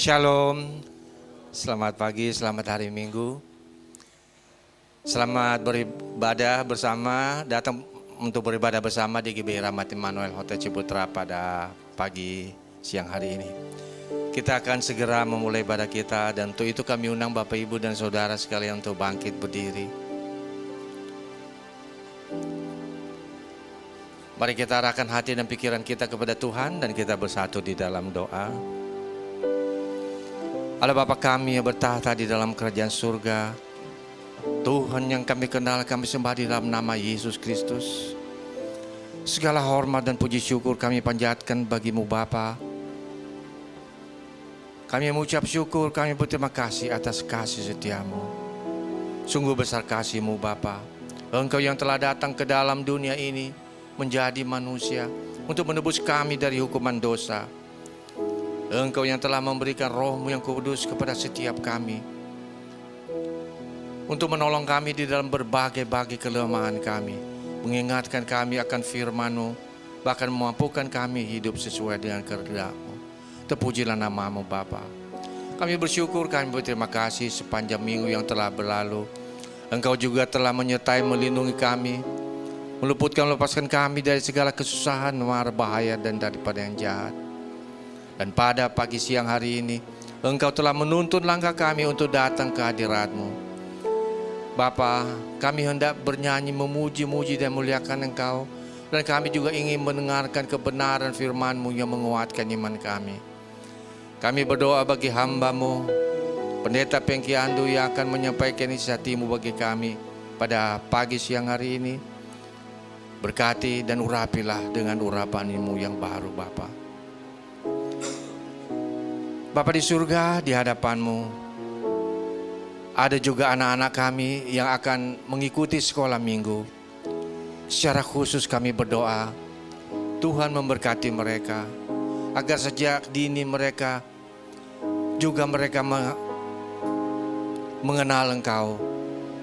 Shalom, selamat pagi, selamat hari Minggu. Selamat beribadah bersama, datang untuk beribadah bersama di GBI Rahmat Immanuel Hotel Ciputra pada pagi siang hari ini. Kita akan segera memulai ibadah kita, dan untuk itu kami undang Bapak Ibu dan Saudara sekalian untuk bangkit berdiri. Mari kita arahkan hati dan pikiran kita kepada Tuhan dan kita bersatu di dalam doa. Allah Bapa kami yang bertahta di dalam kerajaan surga, Tuhan yang kami kenal, kami sembah di dalam nama Yesus Kristus. Segala hormat dan puji syukur kami panjatkan bagimu Bapa. Kami mengucap syukur, kami berterima kasih atas kasih setiamu. Sungguh besar kasih-Mu Bapa. Engkau yang telah datang ke dalam dunia ini menjadi manusia untuk menebus kami dari hukuman dosa. Engkau yang telah memberikan Roh-Mu yang kudus kepada setiap kami untuk menolong kami di dalam berbagai-bagai kelemahan kami, mengingatkan kami akan firman-Mu, bahkan memampukan kami hidup sesuai dengan kehendak-Mu. Terpujilah nama-Mu Bapa. Kami bersyukur, kami berterima kasih sepanjang minggu yang telah berlalu. Engkau juga telah menyertai melindungi kami, melepaskan kami dari segala kesusahan, mara bahaya dan daripada yang jahat. Dan pada pagi siang hari ini, Engkau telah menuntun langkah kami untuk datang ke hadirat-Mu. Bapa, kami hendak bernyanyi, memuji-muji dan muliakan Engkau. Dan kami juga ingin mendengarkan kebenaran firman-Mu yang menguatkan iman kami. Kami berdoa bagi hamba-Mu, Pendeta Pengki Andu yang akan menyampaikan isi hati-Mu bagi kami pada pagi siang hari ini. Berkati dan urapilah dengan urapan-Mu yang baru Bapa. Bapa di surga, di hadapan-Mu ada juga anak-anak kami yang akan mengikuti sekolah minggu. Secara khusus kami berdoa, Tuhan memberkati mereka, agar sejak dini mereka mengenal Engkau,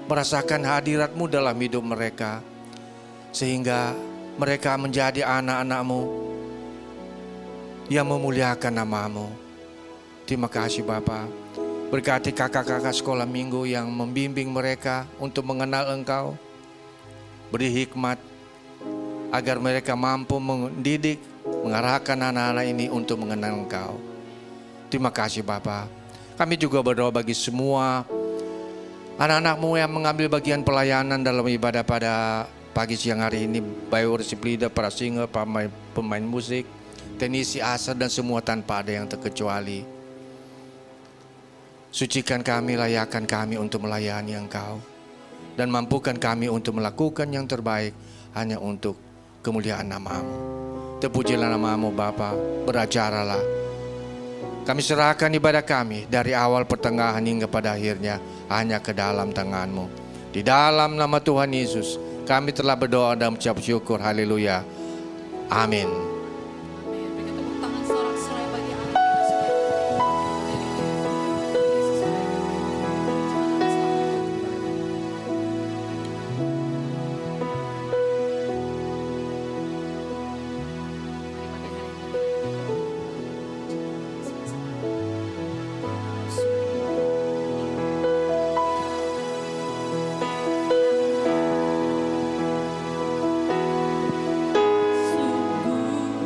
merasakan hadirat-Mu dalam hidup mereka, sehingga mereka menjadi anak-anak-Mu yang memuliakan nama-Mu. Terima kasih Bapa. Berkati kakak-kakak sekolah minggu yang membimbing mereka untuk mengenal Engkau. Beri hikmat agar mereka mampu mendidik, mengarahkan anak-anak ini untuk mengenal Engkau. Terima kasih Bapa. Kami juga berdoa bagi semua anak-anak-Mu yang mengambil bagian pelayanan dalam ibadah pada pagi siang hari ini, baik worship leader, para singer, pemain musik, teknisi asal dan semua tanpa ada yang terkecuali. Sucikan kami, layakkan kami untuk melayani Engkau, dan mampukan kami untuk melakukan yang terbaik hanya untuk kemuliaan nama-Mu. Terpujilah nama-Mu Bapa, berajaralah. Kami serahkan ibadah kami dari awal, pertengahan hingga pada akhirnya hanya ke dalam tangan-Mu. Di dalam nama Tuhan Yesus kami telah berdoa dan mengucap syukur. Haleluya. Amin. Sungguh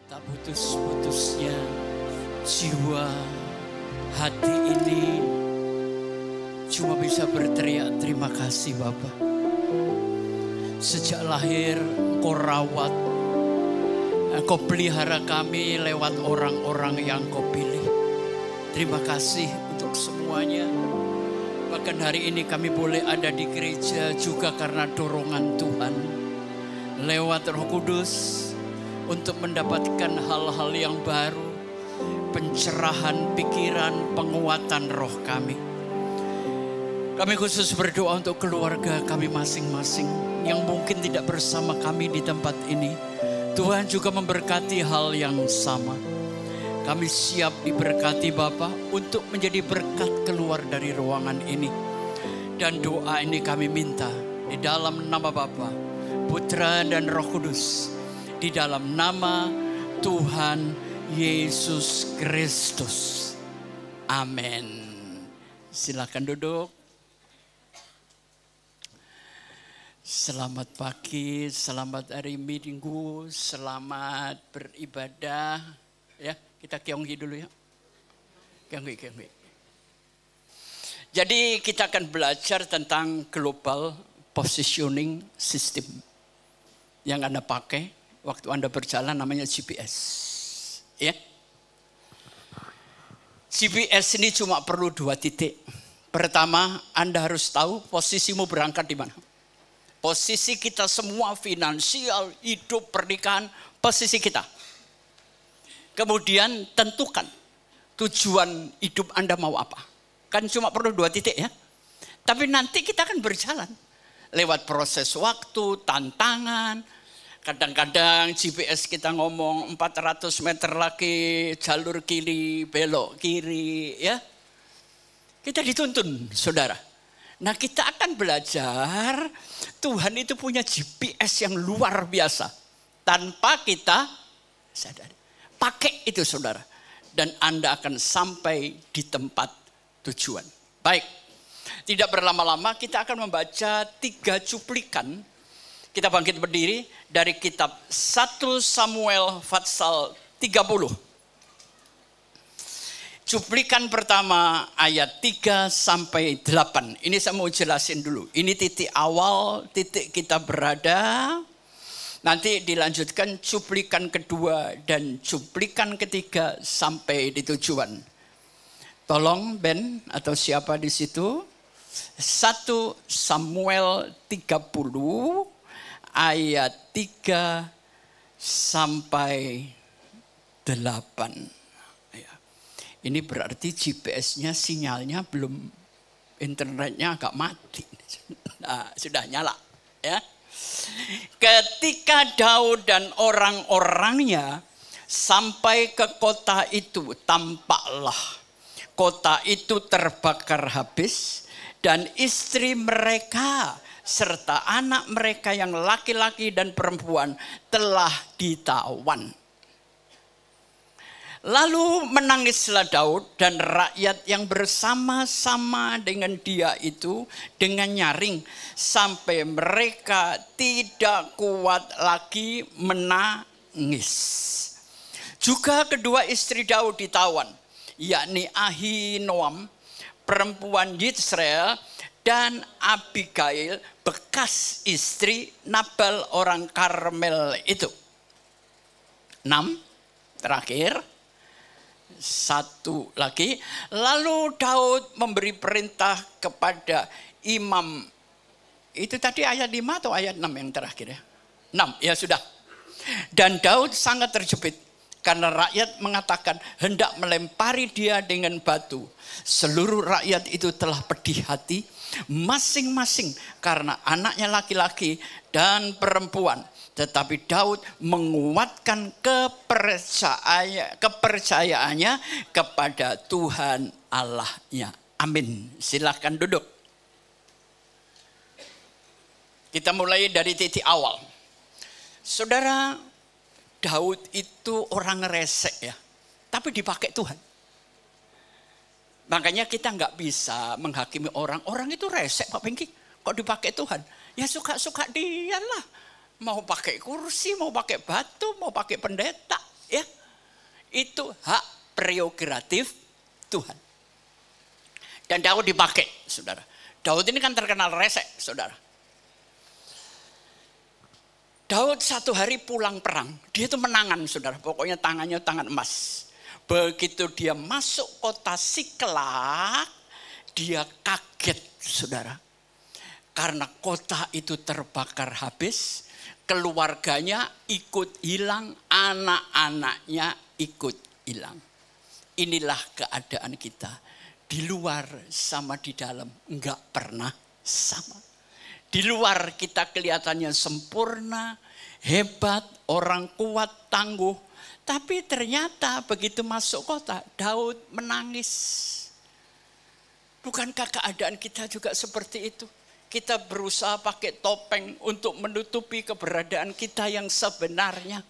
Tak putus-putusnya jiwa hati ini cuma bisa berteriak terima kasih Bapa. Sejak lahir Engkau rawat, Engkau pelihara kami lewat orang-orang yang Engkau pilih. Terima kasih untuk semuanya. Bahkan hari ini kami boleh ada di gereja juga karena dorongan Tuhan. Lewat Roh Kudus untuk mendapatkan hal-hal yang baru. Pencerahan pikiran, penguatan roh kami. Kami khusus berdoa untuk keluarga kami masing-masing yang mungkin tidak bersama kami di tempat ini. Tuhan juga memberkati hal yang sama. Kami siap diberkati Bapa untuk menjadi berkat keluar dari ruangan ini. Dan doa ini kami minta di dalam nama Bapa, Putra dan Roh Kudus. Di dalam nama Tuhan Yesus Kristus. Amin. Silakan duduk. Selamat pagi, selamat hari Minggu, selamat beribadah. Ya, kita kionghi dulu ya. Kionghi. Jadi kita akan belajar tentang global positioning system. Yang Anda pakai waktu Anda berjalan namanya GPS. Ya. GPS ini cuma perlu 2 titik. Pertama, Anda harus tahu posisimu berangkat di mana. Posisi kita semua finansial, hidup, pernikahan, posisi kita. Kemudian tentukan tujuan hidup Anda mau apa. Kan cuma perlu 2 titik ya. Tapi nanti kita akan berjalan. Lewat proses waktu, tantangan. Kadang-kadang GPS kita ngomong 400 meter lagi jalur kiri, belok kiri ya. Kita dituntun saudara. Nah kita akan belajar Tuhan itu punya GPS yang luar biasa. Tanpa kita sadari. Pakai itu saudara. Dan Anda akan sampai di tempat tujuan. Baik. Tidak berlama-lama kita akan membaca 3 cuplikan. Kita bangkit berdiri dari kitab 1 Samuel pasal 30. Cuplikan pertama ayat 3 sampai 8. Ini saya mau jelasin dulu. Ini titik awal, titik kita berada. Nanti dilanjutkan cuplikan kedua dan cuplikan ketiga sampai di tujuan. Tolong Ben atau siapa di situ. 1 Samuel 30 ayat 3 sampai 8. Ini berarti GPS-nya sinyalnya belum, internetnya agak mati. Nah, sudah nyala ya. Ketika Daud dan orang-orangnya sampai ke kota itu, tampaklah kota itu terbakar habis dan istri mereka serta anak mereka yang laki-laki dan perempuan telah ditawan. Lalu menangislah Daud dan rakyat yang bersama-sama dengan dia itu dengan nyaring sampai mereka tidak kuat lagi menangis. Juga kedua istri Daud ditawan, yakni Ahinoam, perempuan Yisrael, dan Abigail, bekas istri Nabal orang Karmel itu. 6, terakhir. 1 lagi. Lalu Daud memberi perintah kepada imam. Itu tadi ayat 5 atau ayat 6 yang terakhir ya? 6, ya sudah. Dan Daud sangat terjepit karena rakyat mengatakan hendak melempari dia dengan batu. Seluruh rakyat itu telah pedih hati masing-masing karena anaknya laki-laki dan perempuan. Tetapi Daud menguatkan kepercayaannya kepada Tuhan Allahnya. Amin. Silahkan duduk. Kita mulai dari titik awal. Saudara, Daud itu orang resek ya. Tapi dipakai Tuhan. Makanya kita nggak bisa menghakimi orang. Orang itu resek Pak Pengki. Kok dipakai Tuhan? Ya suka-suka dia lah. Mau pakai kursi, mau pakai batu, mau pakai pendeta, ya. Itu hak prerogatif Tuhan. Dan Daud dipakai, saudara. Daud ini kan terkenal resek, saudara. Daud satu hari pulang perang, dia itu menangan, saudara. Pokoknya tangannya tangan emas. Begitu dia masuk kota Siklak, dia kaget, saudara. Karena kota itu terbakar habis, keluarganya ikut hilang, anak-anaknya ikut hilang. Inilah keadaan kita. Di luar sama di dalam enggak pernah sama. Di luar kita kelihatannya sempurna, hebat, orang kuat, tangguh. Tapi ternyata begitu masuk kota, Daud menangis. Bukankah keadaan kita juga seperti itu? Kita berusaha pakai topeng untuk menutupi keberadaan kita yang sebenarnya.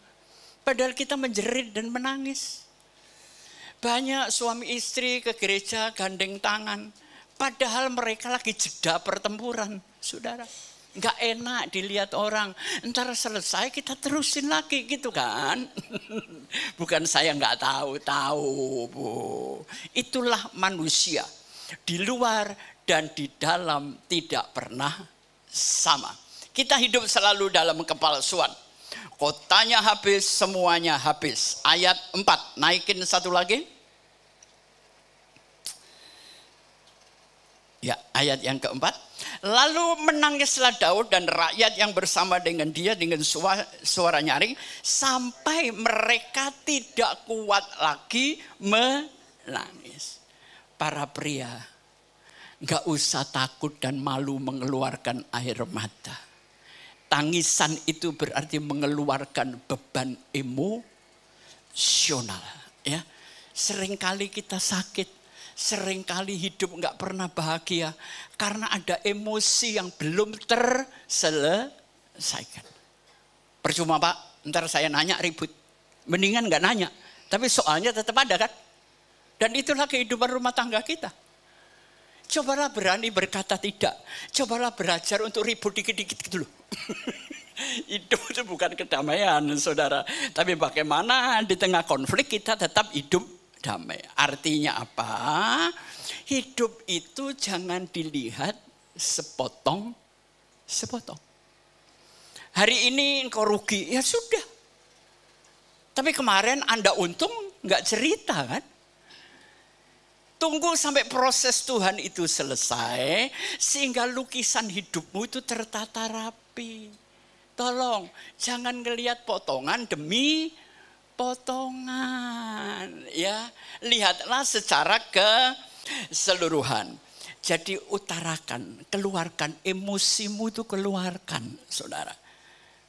Padahal kita menjerit dan menangis. Banyak suami istri ke gereja gandeng tangan. Padahal mereka lagi jeda pertempuran, saudara. Nggak enak dilihat orang. Ntar selesai kita terusin lagi gitu kan. Bukan saya nggak tahu Bu. Itulah manusia. Di luar dan di dalam tidak pernah sama. Kita hidup selalu dalam kepalsuan. Kotanya habis, semuanya habis. Ayat 4, naikin satu lagi. Ya, ayat yang keempat. Lalu menangislah Daud dan rakyat yang bersama dengan dia dengan suara nyaring. Sampai mereka tidak kuat lagi menangis. Para pria, gak usah takut dan malu mengeluarkan air mata. Tangisan itu berarti mengeluarkan beban emosional. Ya, seringkali kita sakit, seringkali hidup nggak pernah bahagia karena ada emosi yang belum terselesaikan. Percuma Pak, ntar saya nanya ribut. Mendingan nggak nanya, tapi soalnya tetap ada kan. Dan itulah kehidupan rumah tangga kita. Cobalah berani berkata tidak. Cobalah belajar untuk ribut dikit-dikit gitu loh. Hidup itu bukan kedamaian, saudara. Tapi bagaimana di tengah konflik kita tetap hidup damai. Artinya apa? Hidup itu jangan dilihat sepotong-sepotong. Hari ini engkau rugi, ya sudah. Tapi kemarin Anda untung, nggak cerita kan? Tunggu sampai proses Tuhan itu selesai, sehingga lukisan hidupmu itu tertata rapi. Tolong, jangan ngelihat potongan demi potongan. Ya, lihatlah secara keseluruhan. Jadi utarakan, keluarkan emosimu itu keluarkan, saudara.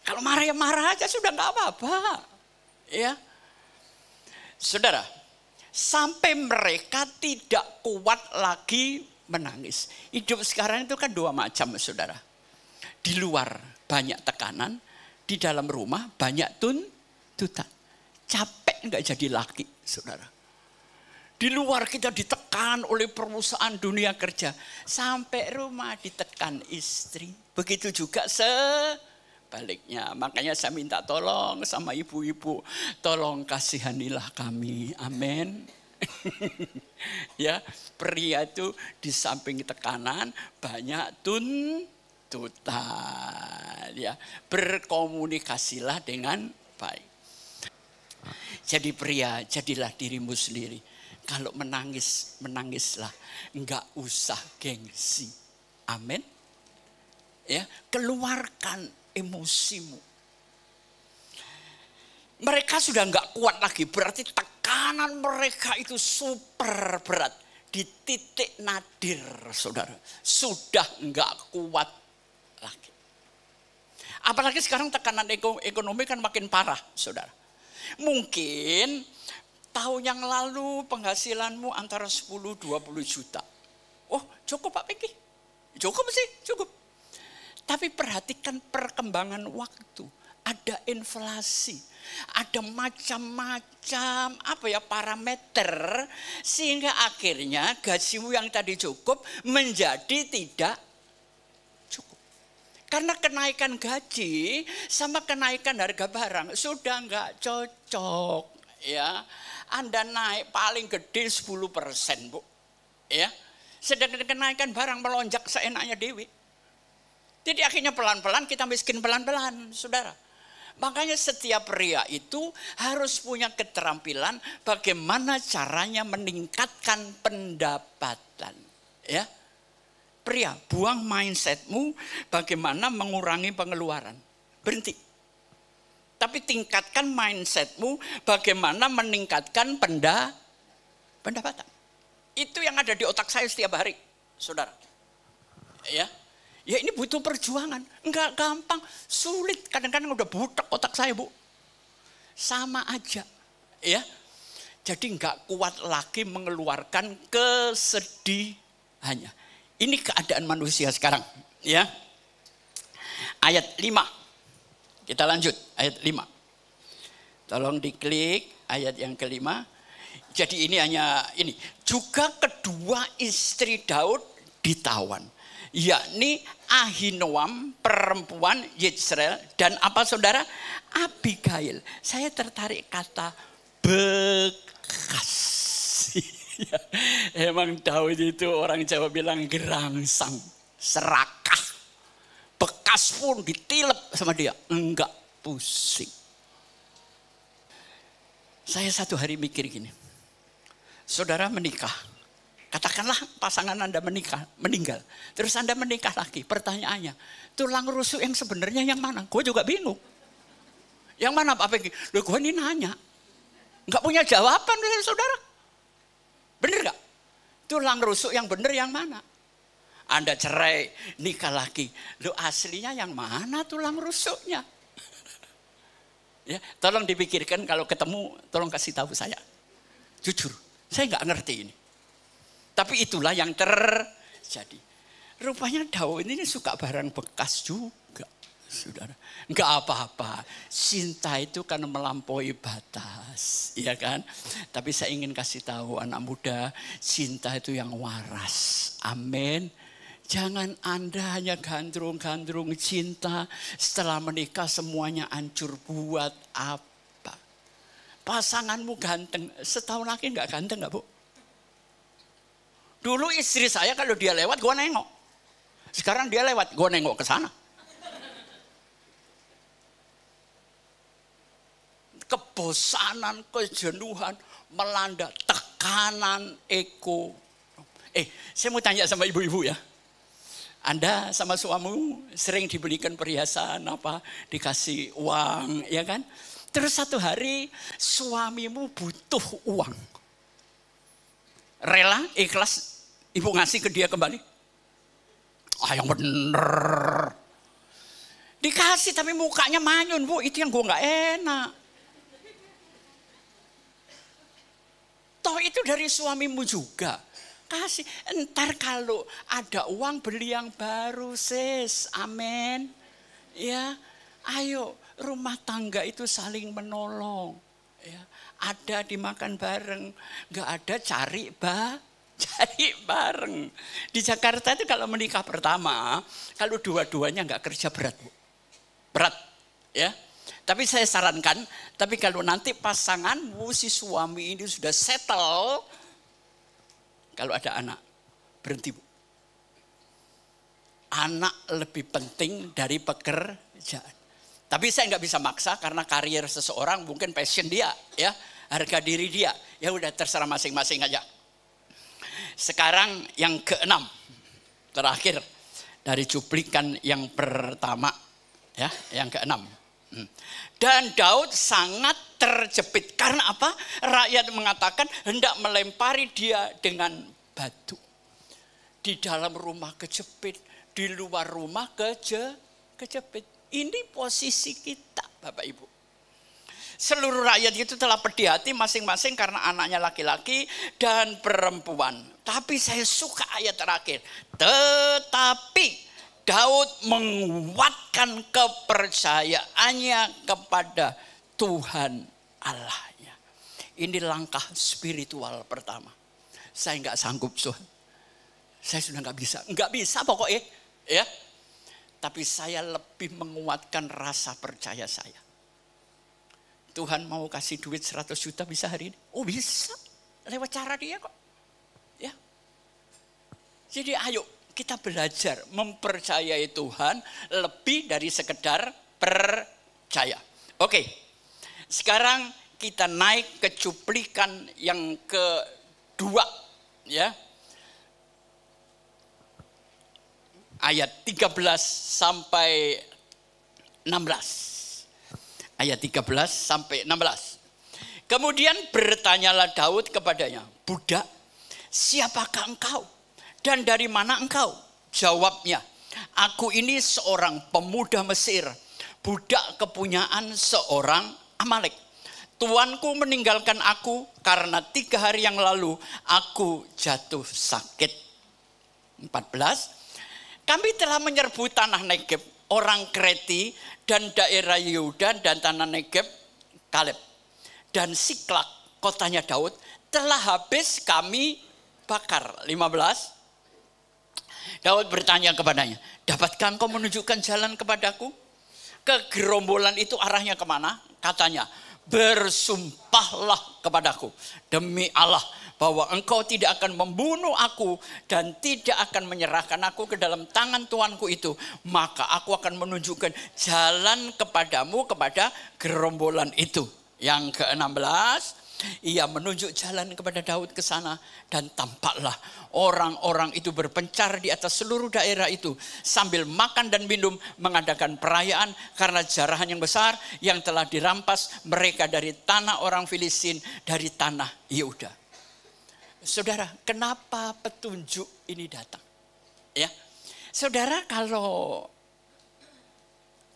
Kalau marah ya marah aja sudah nggak apa-apa. Ya, saudara. Sampai mereka tidak kuat lagi menangis. Hidup sekarang itu kan dua macam, saudara. Di luar banyak tekanan, di dalam rumah banyak tuntutan. Capek nggak jadi laki, saudara. Di luar kita ditekan oleh perusahaan dunia kerja. Sampai rumah ditekan istri. Begitu juga sebaliknya. Makanya saya minta tolong sama ibu-ibu. Tolong kasihanilah kami. Amin. Ya, pria itu di samping tekanan banyak tuntutan. Ya, berkomunikasilah dengan baik. Jadi pria, jadilah dirimu sendiri. Kalau menangis, menangislah. Enggak usah gengsi. Amin. Ya, keluarkan emosimu. Mereka sudah enggak kuat lagi. Berarti tekanan mereka itu super berat. Di titik nadir, saudara. Sudah enggak kuat lagi. Apalagi sekarang tekanan ekonomi kan makin parah, saudara. Mungkin tahun yang lalu penghasilanmu antara 10-20 juta. Oh, cukup Pak Peki. Cukup sih, cukup. Tapi perhatikan perkembangan waktu. Ada inflasi. Ada macam-macam parameter. Sehingga akhirnya gajimu yang tadi cukup menjadi tidak cukup. Karena kenaikan gaji sama kenaikan harga barang sudah nggak cocok. Ya, Anda naik paling gede 10%, Bu. Ya, sedangkan kenaikan barang melonjak seenaknya dewi. Jadi akhirnya pelan-pelan kita miskin pelan-pelan, saudara. Makanya setiap pria itu harus punya keterampilan bagaimana caranya meningkatkan pendapatan. Ya, pria, buang mindsetmu bagaimana mengurangi pengeluaran. Berhenti. Tapi tingkatkan mindsetmu bagaimana meningkatkan pendapatan. Itu yang ada di otak saya setiap hari, saudara. Ya ini butuh perjuangan. Enggak gampang, sulit. Kadang-kadang udah butek otak saya, Bu. Sama aja. Ya. Jadi enggak kuat lagi mengeluarkan kesedihannya. Ini keadaan manusia sekarang. Ya. Ayat 5. Kita lanjut. Ayat 5. Tolong diklik ayat yang kelima. Jadi ini hanya ini. Juga kedua istri Daud ditawan. Yakni Ahinoam perempuan Yezreel dan apa saudara? Abigail. Saya tertarik kata bekas. Emang Daud itu orang Jawa bilang gerangsang, serakah. Bekas pun ditilep sama dia, enggak pusing. Saya satu hari mikir gini. Saudara menikah. Katakanlah pasangan Anda meninggal. Terus Anda menikah lagi. Pertanyaannya, tulang rusuk yang sebenarnya yang mana? Gue juga bingung. Yang mana Pak Peggy? Loh gue ini nanya. Nggak punya jawaban dari saudara. Bener nggak? Tulang rusuk yang bener yang mana? Anda cerai, nikah lagi. Loh aslinya yang mana tulang rusuknya? Ya, tolong dipikirkan kalau ketemu, tolong kasih tahu saya. Jujur, saya nggak ngerti ini. Tapi itulah yang terjadi. Rupanya Daud ini suka barang bekas juga, saudara. Enggak apa-apa. Cinta itu kan melampaui batas, ya kan? Tapi saya ingin kasih tahu anak muda, cinta itu yang waras. Amin. Jangan Anda hanya gandrung-gandrung cinta, setelah menikah semuanya hancur. Buat apa? Pasanganmu ganteng, setahun lagi enggak ganteng enggak, Bu? Dulu istri saya kalau dia lewat, gue nengok. Sekarang dia lewat, gue nengok ke sana. Kebosanan, kejenuhan, melanda, tekanan ego. Saya mau tanya sama ibu-ibu ya. Anda sama suamimu sering dibelikan perhiasan apa, dikasih uang, ya kan? Terus satu hari suamimu butuh uang. Rela, ikhlas, ibu ngasih ke dia kembali. Yang bener. Dikasih tapi mukanya manyun, Bu. Itu yang gue gak enak. Toh itu dari suamimu juga. Kasih. Entar kalau ada uang beli yang baru, sis. Amin. Ya, ayo rumah tangga itu saling menolong. Ya. Ada dimakan bareng, nggak ada cari bareng. Di Jakarta itu kalau menikah pertama, kalau dua-duanya nggak kerja berat, Bu. Berat, ya. Tapi saya sarankan, tapi kalau nanti pasanganmu si suami ini sudah settle, kalau ada anak, berhenti, Bu. Anak lebih penting dari pekerjaan. Tapi saya nggak bisa maksa karena karier seseorang mungkin passion dia, ya. Harga diri dia, ya udah terserah masing-masing aja. Sekarang yang keenam, terakhir dari cuplikan yang pertama, ya, yang keenam. Dan Daud sangat terjepit karena apa? Rakyat mengatakan hendak melempari dia dengan batu. Di dalam rumah kejepit, di luar rumah kejepit. Ini posisi kita, Bapak Ibu. Seluruh rakyat itu telah pedih hati masing-masing karena anaknya laki-laki dan perempuan. Tapi saya suka ayat terakhir. Tetapi Daud menguatkan kepercayaannya kepada Tuhan Allahnya. Ini langkah spiritual pertama. Saya nggak sanggup, Tuhan. Saya sudah nggak bisa pokoknya. Ya. Tapi saya lebih menguatkan rasa percaya saya. Tuhan mau kasih duit 100 juta bisa hari ini? Oh bisa, lewat cara dia kok. Ya. Jadi ayo kita belajar mempercayai Tuhan lebih dari sekedar percaya. Oke, sekarang kita naik ke cuplikan yang kedua. Ya. Ayat 13 sampai 16. Ayat 13 sampai 16. Kemudian bertanyalah Daud kepadanya, budak, siapakah engkau? Dan dari mana engkau? Jawabnya, aku ini seorang pemuda Mesir, budak kepunyaan seorang Amalek. Tuanku meninggalkan aku karena 3 hari yang lalu aku jatuh sakit. 14. Kami telah menyerbu tanah Negeb, orang Kreti, dan daerah Yehuda dan tanah Negeb Kaleb. Dan Siklak, kotanya Daud, telah habis kami bakar. 15. Daud bertanya kepadanya, dapatkah engkau menunjukkan jalan kepadaku? Kegerombolan itu arahnya kemana? Katanya, bersumpahlah kepadaku demi Allah bahwa engkau tidak akan membunuh aku dan tidak akan menyerahkan aku ke dalam tangan tuanku itu. Maka aku akan menunjukkan jalan kepadamu kepada gerombolan itu. Yang ke-16, ia menunjuk jalan kepada Daud ke sana dan tampaklah orang-orang itu berpencar di atas seluruh daerah itu sambil makan dan minum mengadakan perayaan karena jarahan yang besar yang telah dirampas mereka dari tanah orang Filistin, dari tanah Yehuda. Saudara, kenapa petunjuk ini datang? Ya, saudara kalau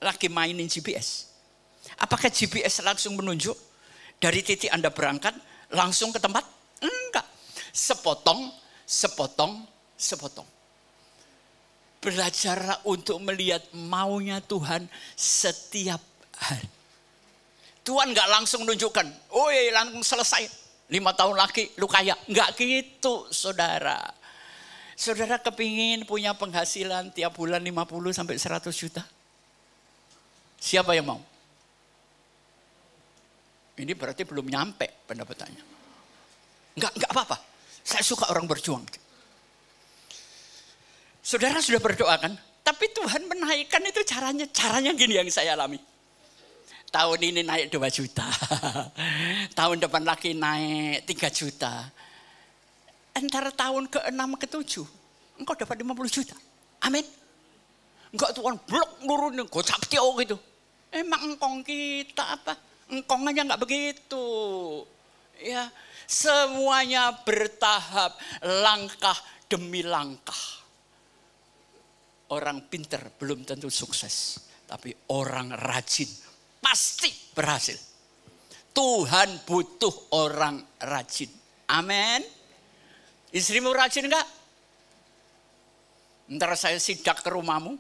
lagi mainin GPS, apakah GPS langsung menunjuk dari titik Anda berangkat langsung ke tempat? Enggak. Sepotong. Belajarlah untuk melihat maunya Tuhan setiap hari. Tuhan enggak langsung menunjukkan, oh langsung selesai. 5 tahun lagi lu kaya. Enggak gitu, saudara. Saudara kepingin punya penghasilan tiap bulan 50 sampai 100 juta? Siapa yang mau? Ini berarti belum nyampe pendapatannya. Enggak apa-apa. Saya suka orang berjuang. Saudara sudah berdoa kan? Tapi Tuhan menaikkan itu caranya gini yang saya alami. Tahun ini naik 2 juta. Tahun depan lagi naik 3 juta. Antara tahun ke-6 ke-7. Engkau dapat 50 juta. Amin. Enggak Tuhan blok nurunin. Gocap tio gitu. Emang engkong kita apa? Engkong aja enggak begitu. Ya, semuanya bertahap, langkah demi langkah. Orang pinter belum tentu sukses. Tapi orang rajin pasti berhasil. Tuhan butuh orang rajin. Amin. Istrimu rajin enggak? Ntar saya sidak ke rumahmu.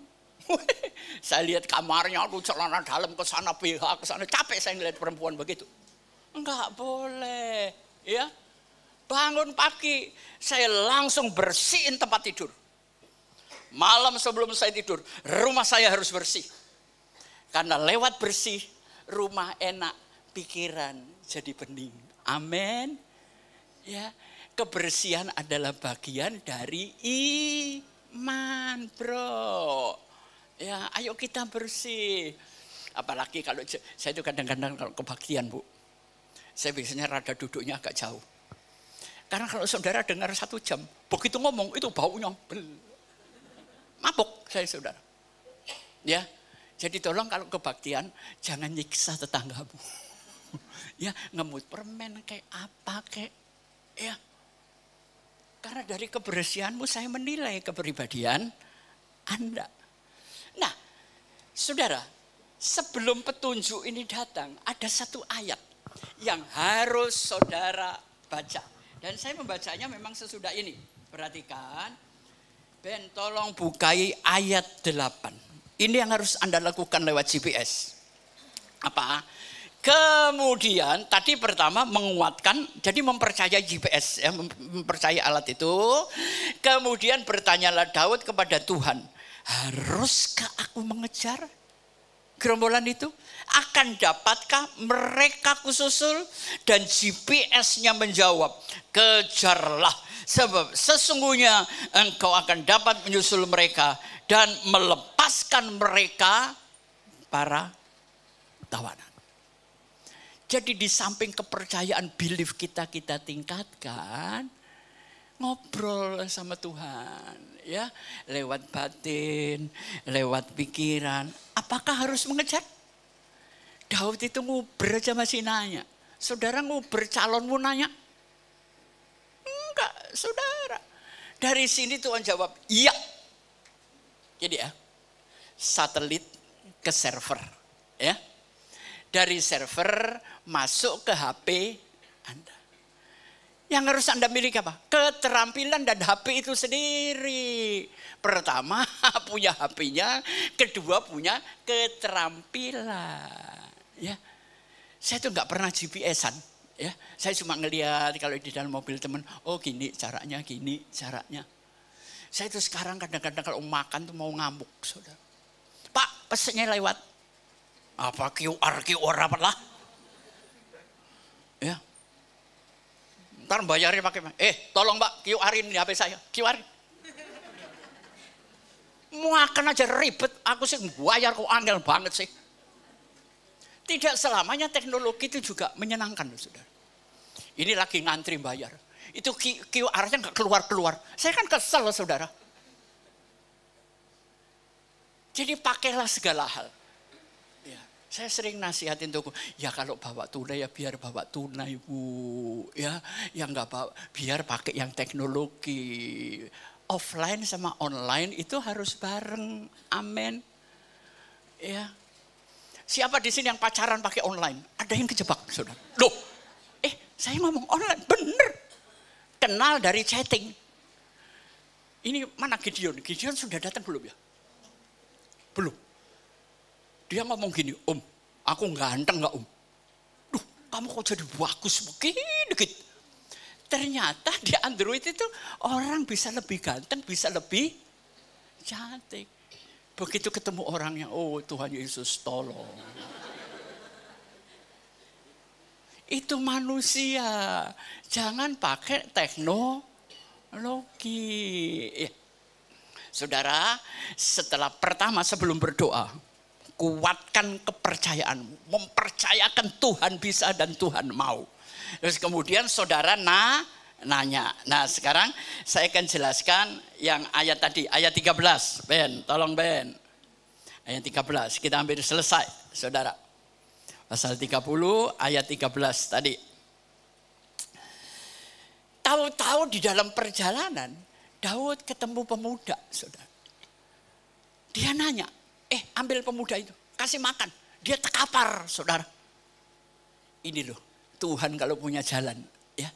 Saya lihat kamarnya, aduh celana dalam ke sana, BH ke sana. Capek saya ngeliat perempuan begitu. Enggak boleh. Ya. Bangun pagi, saya langsung bersihin tempat tidur. Malam sebelum saya tidur, rumah saya harus bersih. Karena lewat bersih, rumah enak, pikiran jadi bening. Amin. Ya, kebersihan adalah bagian dari iman, bro. Ya, ayo kita bersih. Apalagi kalau saya itu kadang-kadang kalau kebaktian, Bu. Saya biasanya rada duduknya agak jauh. Karena kalau saudara dengar 1 jam, begitu ngomong itu baunya mabuk saya saudara. Ya. Jadi tolong kalau kebaktian jangan nyiksa tetanggamu. Ya, ngemut permen kayak apa kayak. Ya. Karena dari kebersihanmu saya menilai kepribadian Anda. Nah, saudara, sebelum petunjuk ini datang, ada 1 ayat yang harus saudara baca. Dan saya membacanya memang sesudah ini. Perhatikan, Ben tolong bukai ayat 8. Ini yang harus Anda lakukan lewat GPS. Apa? Kemudian tadi pertama menguatkan, jadi mempercayai GPS, ya, mempercayai alat itu. Kemudian bertanyalah Daud kepada Tuhan, Haruskah aku mengejar gerombolan itu? Akan dapatkah mereka kususul? Dan GPS-nya menjawab, kejarlah. Sebab sesungguhnya engkau akan dapat menyusul mereka dan melepaskan mereka para tawanan. Jadi di samping kepercayaan belief kita tingkatkan, ngobrol sama Tuhan. Ya, lewat batin, lewat pikiran. Apakah harus mengejar? Daud itu nguber aja masih nanya. Saudara nguber calonmu nanya? Enggak, saudara. Dari sini Tuhan jawab, iya. Jadi ya, satelit ke server. Ya, dari server masuk ke HP Anda. Yang harus Anda miliki apa? Keterampilan dan HP itu sendiri. Pertama punya HP-nya, kedua punya keterampilan. Ya, saya tuh nggak pernah GPS-an. Ya, saya cuma ngelihat kalau di dalam mobil teman, oh gini caranya, gini caranya. Saya tuh sekarang kadang-kadang kalau makan tuh mau ngamuk, saudara. Pak, pesennya lewat apa QR apa lah? Ya. Ntar bayarnya pakai, tolong Mbak QR-in di HP saya, QR. Makan aja ribet, aku sih bayar kok angel banget sih. Tidak selamanya teknologi itu juga menyenangkan, saudara. Ini lagi ngantri bayar, itu QR-nya nggak keluar-keluar. Saya kan kesel, saudara. Jadi pakailah segala hal. Saya sering nasihatin toko, ya kalau bawa tunai ya biar bawa tunai Bu. Ya, yang nggak bawa biar pakai yang teknologi. Offline sama online itu harus bareng. Amin. Ya. Siapa di sini yang pacaran pakai online? Ada yang kejebak, saudara. Loh, saya ngomong online, bener. Kenal dari chatting. Ini mana Gideon? Gideon sudah datang belum ya? Belum. Dia ngomong gini, Om, aku ganteng gak Om? Duh, kamu kok jadi bagus begini gitu. Ternyata di Android itu orang bisa lebih ganteng, bisa lebih cantik. Begitu ketemu orangnya, oh Tuhan Yesus tolong. Itu manusia, jangan pakai teknologi. Saudara, setelah pertama sebelum berdoa, kuatkan kepercayaanmu. Mempercayakan Tuhan bisa dan Tuhan mau. Terus kemudian saudara nanya. Nah sekarang saya akan jelaskan yang ayat tadi. Ayat 13. Ben, tolong Ben. Ayat 13. Kita hampir selesai saudara. Pasal 30 ayat 13 tadi. Tahu-tahu di dalam perjalanan Daud ketemu pemuda saudara. Dia nanya. Ambil pemuda itu, kasih makan. Dia terkapar, saudara. Ini loh, Tuhan kalau punya jalan. Ya,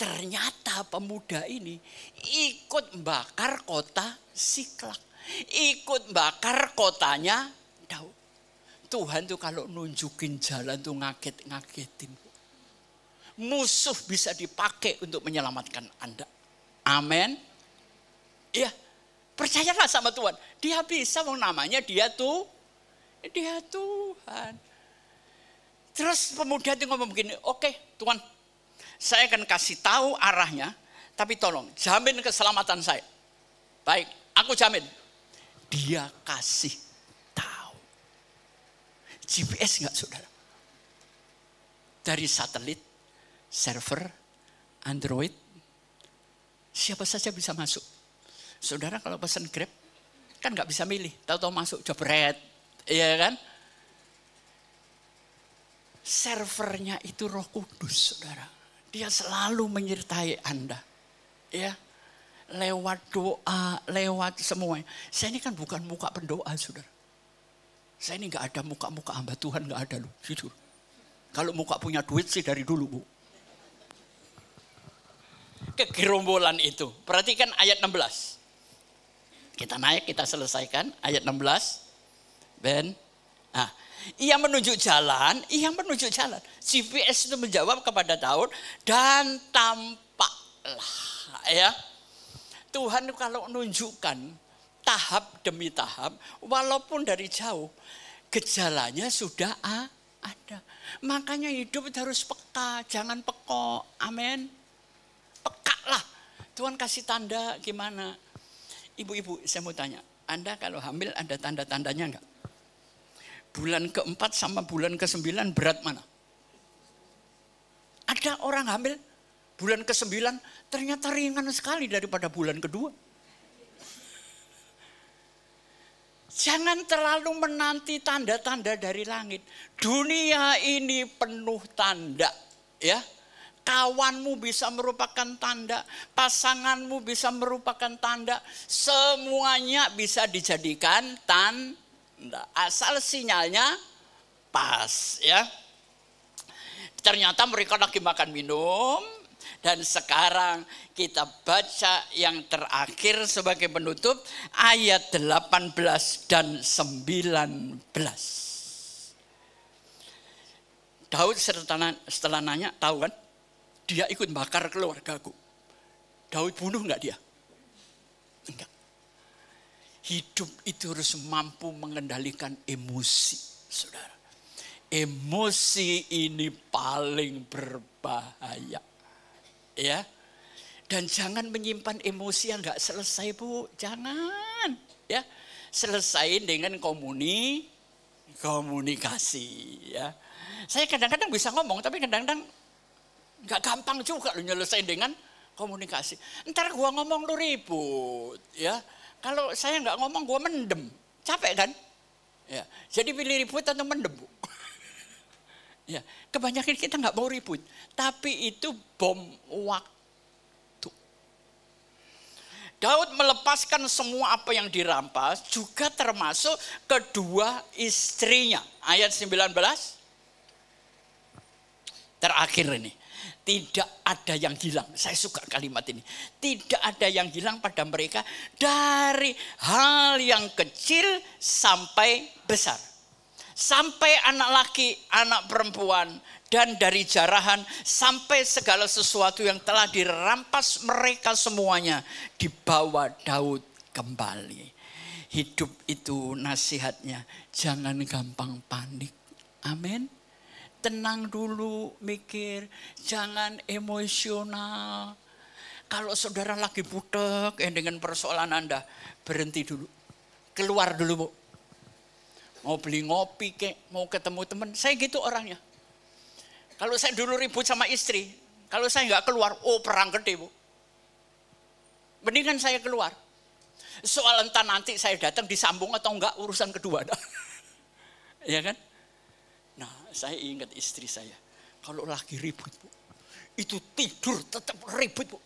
ternyata pemuda ini ikut bakar kota Siklak. Ikut bakar kotanya Daud. Tuhan tuh kalau nunjukin jalan tuh ngaget-ngagetin. Musuh bisa dipakai untuk menyelamatkan Anda. Amin. Ya. Percayalah sama Tuhan. Dia bisa, namanya dia Tuhan. Terus pemuda itu ngomong begini, oke Tuhan, saya akan kasih tahu arahnya, tapi tolong jamin keselamatan saya. Baik, aku jamin. Dia kasih tahu. GPS enggak saudara? Dari satelit, server, Android, siapa saja bisa masuk. Saudara kalau pesan Grab kan nggak bisa milih, tahu-tahu masuk jebret, iya kan? Servernya itu Roh Kudus, saudara. Dia selalu menyertai Anda, ya. Lewat doa, lewat semuanya. Saya ini kan bukan muka pendoa, saudara. Saya ini nggak ada muka-muka hamba Tuhan, nggak ada loh, jujur. Kalau muka punya duit sih dari dulu Bu. Kegerombolan itu, perhatikan ayat 16. Kita naik, kita selesaikan ayat 16. Ben. Nah, ia menunjuk jalan. GPS itu menjawab kepada Daud dan tampaklah ya. Tuhan kalau menunjukkan tahap demi tahap, walaupun dari jauh, gejalanya sudah ada. Makanya hidup itu harus peka, jangan pekok. Amin. Peka lah. Tuhan kasih tanda gimana. Ibu-ibu, saya mau tanya, Anda kalau hamil ada tanda-tandanya enggak? Bulan ke-4 sama bulan ke-9 berat mana? Ada orang hamil bulan ke-9 ternyata ringan sekali daripada bulan kedua. Jangan terlalu menanti tanda-tanda dari langit. Dunia ini penuh tanda, ya. Kawanmu bisa merupakan tanda, pasanganmu bisa merupakan tanda, semuanya bisa dijadikan tanda. Asal sinyalnya pas, ya. Ternyata mereka lagi makan minum. Dan sekarang kita baca yang terakhir sebagai penutup ayat 18 dan 19. Daud setelah nanya, tahu kan? Dia ikut bakar keluargaku. Daud bunuh enggak dia? Enggak. Hidup itu harus mampu mengendalikan emosi, saudara. Emosi ini paling berbahaya. Ya, dan jangan menyimpan emosi yang nggak selesai, Bu. Jangan, ya. Selesaiin dengan komunikasi, ya. Saya kadang-kadang bisa ngomong, tapi kadang-kadang nggak gampang juga lo nyelesain dengan komunikasi. Ntar gua ngomong lu ribut, ya. Kalau saya nggak ngomong gua mendem, capek kan? Ya. Jadi pilih ribut atau mendem, Bu. Ya, kebanyakan kita nggak mau ribut, tapi itu bom waktu. Daud melepaskan semua apa yang dirampas, juga termasuk kedua istrinya. Ayat 19, terakhir ini. Tidak ada yang hilang, saya suka kalimat ini. Tidak ada yang hilang pada mereka dari hal yang kecil sampai besar. Sampai anak laki, anak perempuan, dan dari jarahan sampai segala sesuatu yang telah dirampas mereka semuanya dibawa Daud kembali. Hidup itu nasihatnya, jangan gampang panik. Amin. Tenang dulu, mikir, jangan emosional. Kalau saudara lagi butek dengan persoalan Anda, berhenti dulu. Keluar dulu, Bu. Mau beli ngopi, mau ketemu teman, saya gitu orangnya. Kalau saya dulu ribut sama istri, kalau saya nggak keluar, perang gede, Bu. Mendingan saya keluar. Soal entah nanti saya datang disambung atau enggak, urusan kedua. Ya kan? Nah, saya ingat istri saya, kalau lagi ribut, Bu, itu tidur tetap ribut, Bu.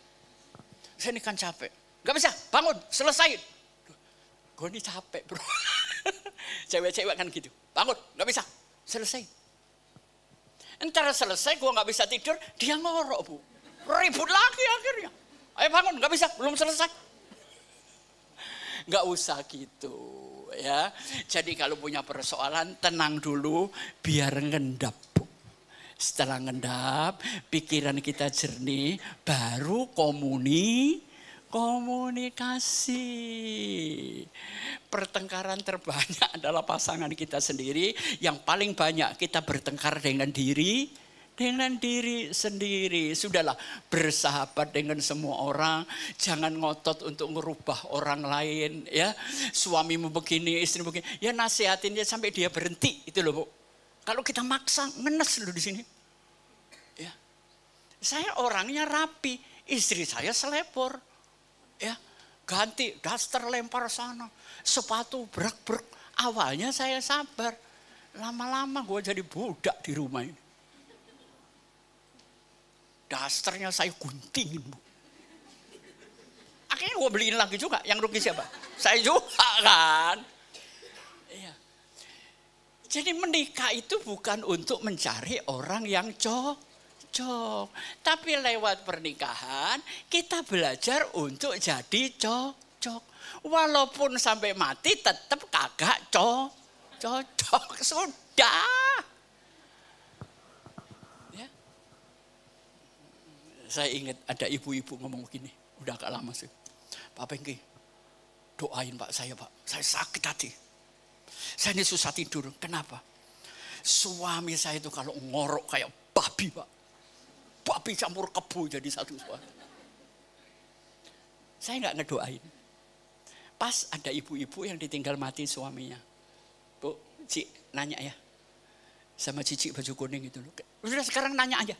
Saya ini kan capek, nggak bisa, bangun, selesai. Gue ini capek, bro. Cewek-cewek kan gitu, bangun, nggak bisa, selesai. Entar selesai, gue nggak bisa tidur, dia ngorok, Bu. Ribut lagi akhirnya. Ayo bangun, nggak bisa, belum selesai. Nggak usah gitu, ya. Jadi kalau punya persoalan, tenang dulu, biar ngendap, Bu. Setelah ngendap, pikiran kita jernih, baru komunikasi. Pertengkaran terbanyak adalah pasangan kita sendiri. Yang paling banyak kita bertengkar dengan diri sendiri. Sudahlah, bersahabat dengan semua orang. Jangan ngotot untuk merubah orang lain, ya. Suamimu begini, istrimu begini, ya nasihatin dia sampai dia berhenti, itu loh, Bu. Kalau kita maksa, ngenes loh di sini. Ya. Saya orangnya rapi, istri saya selebor. Ya, ganti daster lempar sana, sepatu brak-brak. Awalnya saya sabar, lama-lama gue jadi budak di rumah ini. Dasternya saya guntingin, Bu. Akhirnya gue beliin lagi juga, yang rugi siapa? Saya juga kan. Iya. Jadi menikah itu bukan untuk mencari orang yang cocok. Tapi lewat pernikahan kita belajar untuk jadi cocok. Walaupun sampai mati tetap kagak cocok. Sudah. Ya. Saya ingat ada ibu-ibu ngomong gini, udah agak lama sih. Pak Pengki, doain Pak. Saya sakit hati. Saya ini susah tidur. Kenapa? Suami saya itu kalau ngorok kayak babi Pak. Babi campur kebo jadi satu suara. Saya nggak ngedoain. Pas ada ibu-ibu yang ditinggal mati suaminya. Bu, Cik nanya ya. Sama Cici baju kuning itu. Udah sekarang nanya aja.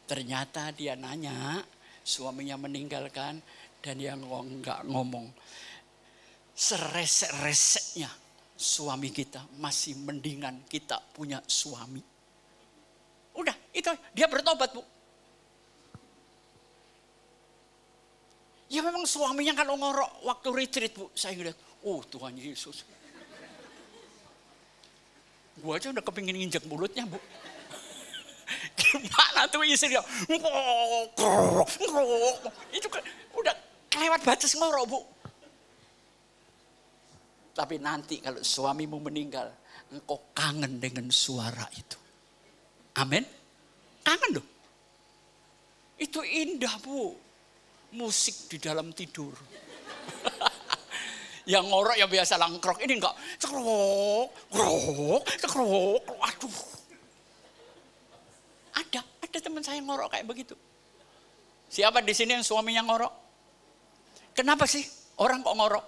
Ternyata dia nanya, suaminya meninggalkan dan dia nggak ngomong. Seresek-reseknya suami kita masih mendingan kita punya suami. Udah, itu dia bertobat Bu. Ya memang suaminya kalau ngorok waktu retreat Bu, saya ngeliat, oh Tuhan Yesus. Gua aja udah kepingin nginjek mulutnya Bu. Gimana tuh istri dia? Itu kan udah kelewat batas ngorok Bu. Tapi nanti kalau suamimu meninggal, engkau kangen dengan suara itu. Amin. Kangen loh. Itu indah Bu. Musik di dalam tidur. Yang ngorok yang biasa langkrok, ini enggak. Cekrok, krok, cekrok. Aduh. Ada teman saya ngorok kayak begitu. Siapa di sini yang suaminya ngorok? Kenapa sih orang kok ngorok?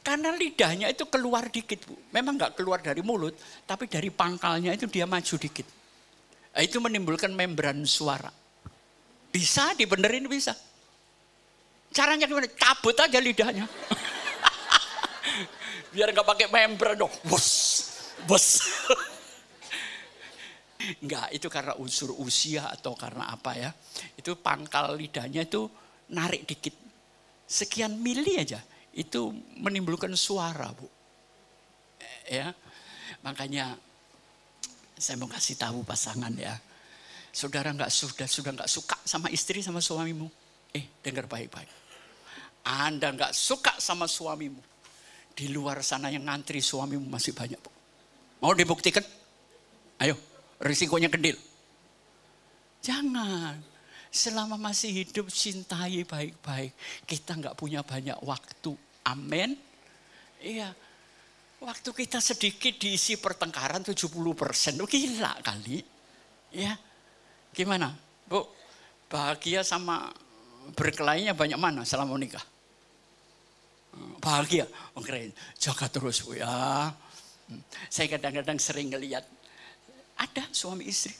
Karena lidahnya itu keluar dikit Bu. Memang enggak keluar dari mulut, tapi dari pangkalnya itu dia maju dikit. Nah, itu menimbulkan membran suara. Bisa dibenerin bisa. Caranya gimana? Cabut aja lidahnya. Biar enggak pakai membran dong. Bos. Enggak, itu karena unsur usia atau karena apa ya. Itu pangkal lidahnya itu narik dikit. Sekian mili aja. Itu menimbulkan suara Bu. Ya, makanya saya mau kasih tahu pasangan ya. Saudara sudah nggak suka sama istri sama suamimu. Dengar baik-baik. Anda nggak suka sama suamimu. Di luar sana yang ngantri suamimu masih banyak Bu. Mau dibuktikan? Ayo. Risikonya kecil. Jangan. Selama masih hidup cintai baik-baik. Kita nggak punya banyak waktu. Amin. Iya. Waktu kita sedikit diisi pertengkaran 70%. Gila kali. Ya. Gimana? Bu, bahagia sama berkelainya banyak mana selama menikah? Bahagia. Oh, keren. Jaga terus Bu ya. Saya kadang-kadang sering ngelihat ada suami istri.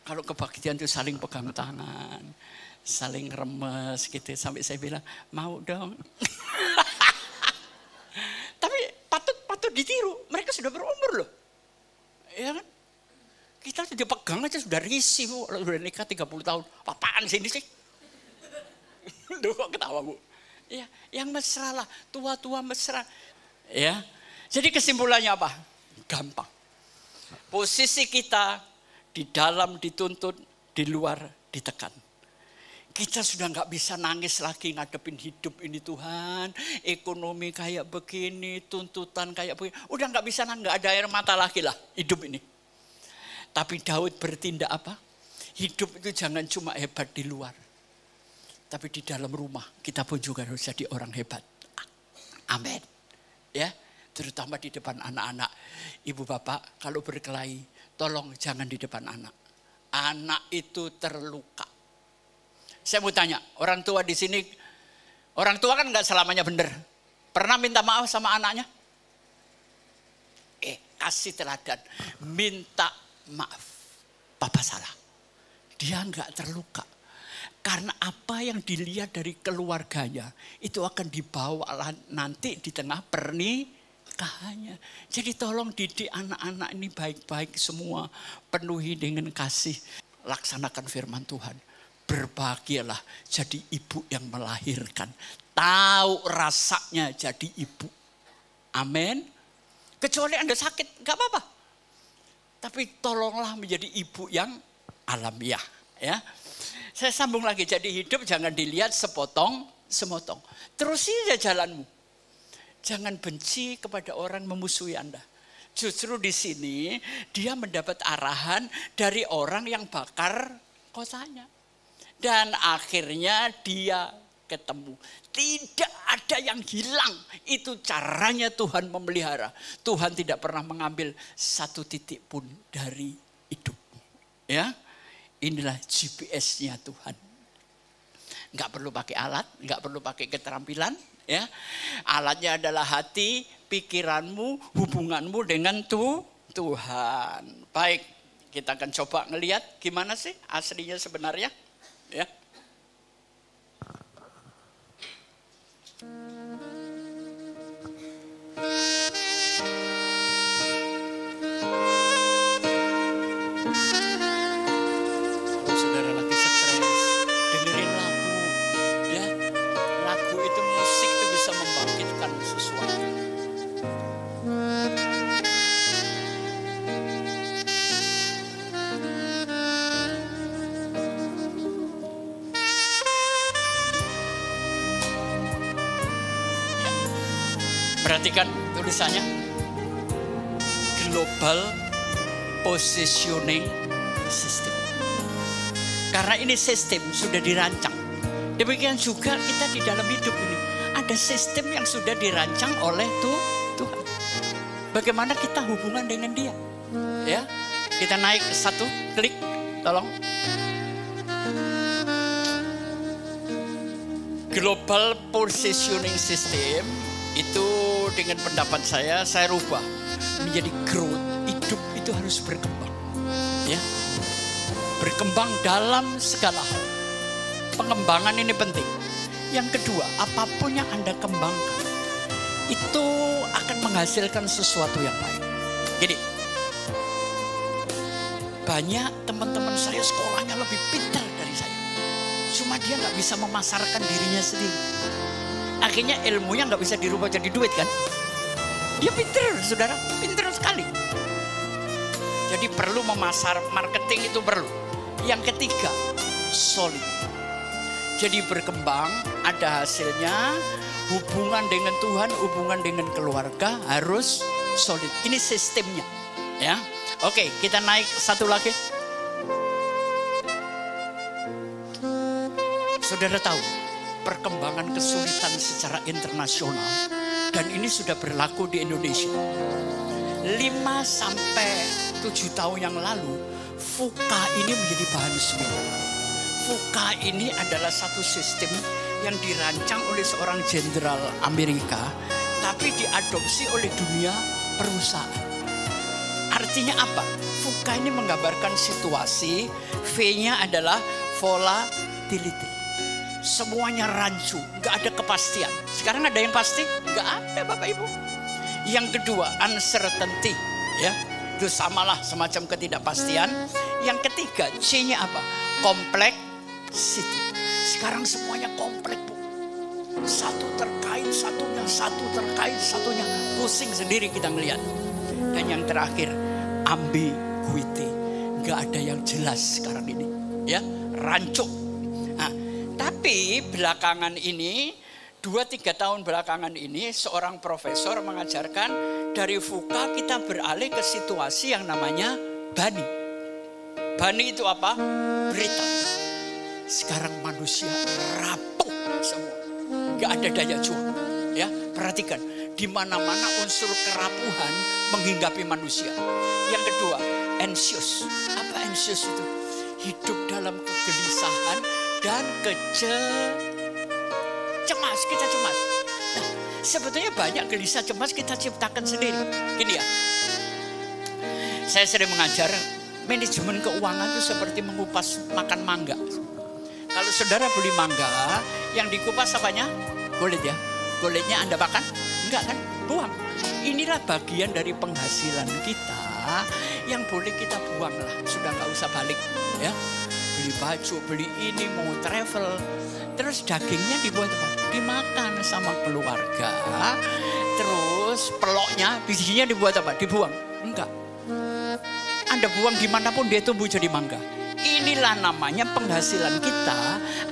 Kalau kebaktian itu saling pegang tangan, saling remes gitu. Sampai saya bilang, mau dong. Tapi patut ditiru. Mereka sudah berumur loh. Ya kan? Kita sudah pegang aja sudah risih Bu. Sudah nikah 30 tahun. Apaan sini sih? Duh kok ketawa Bu. Ya, yang mesra lah. Tua-tua mesra. Ya. Jadi kesimpulannya apa? Gampang. Posisi kita di dalam dituntut, di luar ditekan. Kita sudah nggak bisa nangis lagi ngadepin hidup ini Tuhan. Ekonomi kayak begini, tuntutan kayak begini. Udah nggak bisa, nggak ada air mata lagi lah hidup ini. Tapi Daud bertindak apa? Hidup itu jangan cuma hebat di luar. Tapi di dalam rumah kita pun juga harus jadi orang hebat. Amin. Ya. Terutama di depan anak-anak. Ibu bapak kalau berkelahi, tolong jangan di depan anak. Anak itu terluka. Saya mau tanya, orang tua di sini, orang tua kan nggak selamanya benar. Pernah minta maaf sama anaknya? Kasih teladan, minta maaf. Papa salah. Dia nggak terluka. Karena apa yang dilihat dari keluarganya, itu akan dibawa nanti di tengah pernikahannya. Jadi tolong didik anak-anak ini baik-baik semua. Penuhi dengan kasih. Laksanakan firman Tuhan. Berbahagialah jadi ibu yang melahirkan. Tahu rasanya jadi ibu. Amin. Kecuali Anda sakit, gak apa-apa. Tapi tolonglah menjadi ibu yang alamiah. Ya. Saya sambung lagi. Jadi hidup jangan dilihat semotong. Terusin aja jalanmu. Jangan benci kepada orang memusuhi Anda. Justru di sini dia mendapat arahan dari orang yang bakar kotanya. Dan akhirnya dia ketemu. Tidak ada yang hilang. Itu caranya Tuhan memelihara. Tuhan tidak pernah mengambil satu titik pun dari hidupmu. Ya, inilah GPS-nya Tuhan. Nggak perlu pakai alat, nggak perlu pakai keterampilan. Ya, alatnya adalah hati, pikiranmu, hubunganmu dengan Tuhan. Baik, kita akan coba ngelihat gimana sih aslinya sebenarnya. Ya. Kalau saudara lagi stres, dengerin lagu. Ya, lagu itu, musik itu bisa membangkitkan sesuatu. Perhatikan tulisannya, Global Positioning System. Karena ini sistem sudah dirancang. Demikian juga kita di dalam hidup ini. Ada sistem yang sudah dirancang oleh Tuhan. Bagaimana kita hubungan dengan Dia. Ya, kita naik satu, klik, tolong. Global Positioning System itu dengan pendapat saya rubah menjadi growth. Hidup itu harus berkembang, ya, berkembang dalam segala hal. Pengembangan ini penting. Yang kedua, apapun yang Anda kembangkan itu akan menghasilkan sesuatu yang baik. Jadi banyak teman-teman saya sekolahnya lebih pintar dari saya, cuma dia nggak bisa memasarkan dirinya sendiri. Akhirnya ilmunya nggak bisa dirubah jadi duit kan? Dia pintar, saudara, pintar sekali. Jadi perlu marketing itu perlu. Yang ketiga, solid. Jadi berkembang, ada hasilnya. Hubungan dengan Tuhan, hubungan dengan keluarga harus solid. Ini sistemnya, ya. Oke, kita naik satu lagi. Saudara tahu, perkembangan kesulitan secara internasional, dan ini sudah berlaku di Indonesia. 5-7 tahun yang lalu, VUCA ini menjadi bahan seminar. VUCA ini adalah satu sistem yang dirancang oleh seorang jenderal Amerika, tapi diadopsi oleh dunia perusahaan. Artinya apa? VUCA ini menggambarkan situasi, V-nya adalah volatility. Semuanya rancu, nggak ada kepastian. Sekarang ada yang pasti? Nggak ada, Bapak Ibu. Yang kedua, uncertainty, ya, itu samalah semacam ketidakpastian. Yang ketiga, C-nya apa? Complexity. Sekarang semuanya kompleks, Bu. Satu terkait satunya, satu terkait satunya, pusing sendiri kita ngelihat. Dan yang terakhir, ambiguity, nggak ada yang jelas sekarang ini, ya, rancu. Tapi belakangan ini, 2-3 tahun belakangan ini, seorang profesor mengajarkan dari VUCA kita beralih ke situasi yang namanya BANI. BANI itu apa? Berita. Sekarang manusia rapuh semua, gak ada daya juang. Ya, perhatikan, di mana-mana unsur kerapuhan menghinggapi manusia. Yang kedua, anxious. Apa anxious itu? Hidup dalam kegelisahan dan cemas, kita cemas. Nah, sebetulnya banyak gelisah cemas kita ciptakan sendiri. Gini ya, saya sering mengajar manajemen keuangan itu seperti mengupas makan mangga. Kalau saudara beli mangga, yang dikupas apanya? Kulit ya. Kulitnya Anda makan? Enggak kan? Buang. Inilah bagian dari penghasilan kita yang boleh kita buang lah. Sudah nggak usah balik, ya. Beli baju, beli ini, mau travel. Terus dagingnya dibuat apa? Dimakan sama keluarga. Terus peloknya, bijinya dibuat apa? Dibuang? Enggak. Anda buang dimanapun dia tumbuh jadi mangga. Inilah namanya penghasilan kita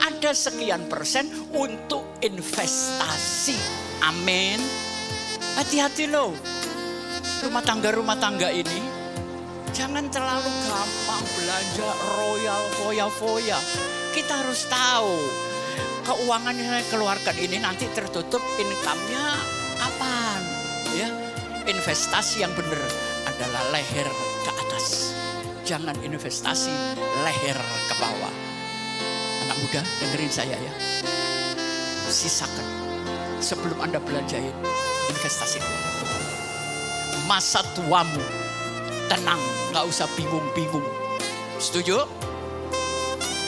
ada sekian persen untuk investasi. Amin. Hati-hati loh. Rumah tangga ini jangan terlalu gampang belanja royal foya-foya. Kita harus tahu keuangan yang saya keluarkan ini nanti tertutup, income-nya kapan? Ya, investasi yang benar adalah leher ke atas. Jangan investasi leher ke bawah. Anak muda, dengerin saya ya. Sisakan sebelum Anda belanjain investasi. Masa tuamu tenang, gak usah bingung-bingung. Setuju?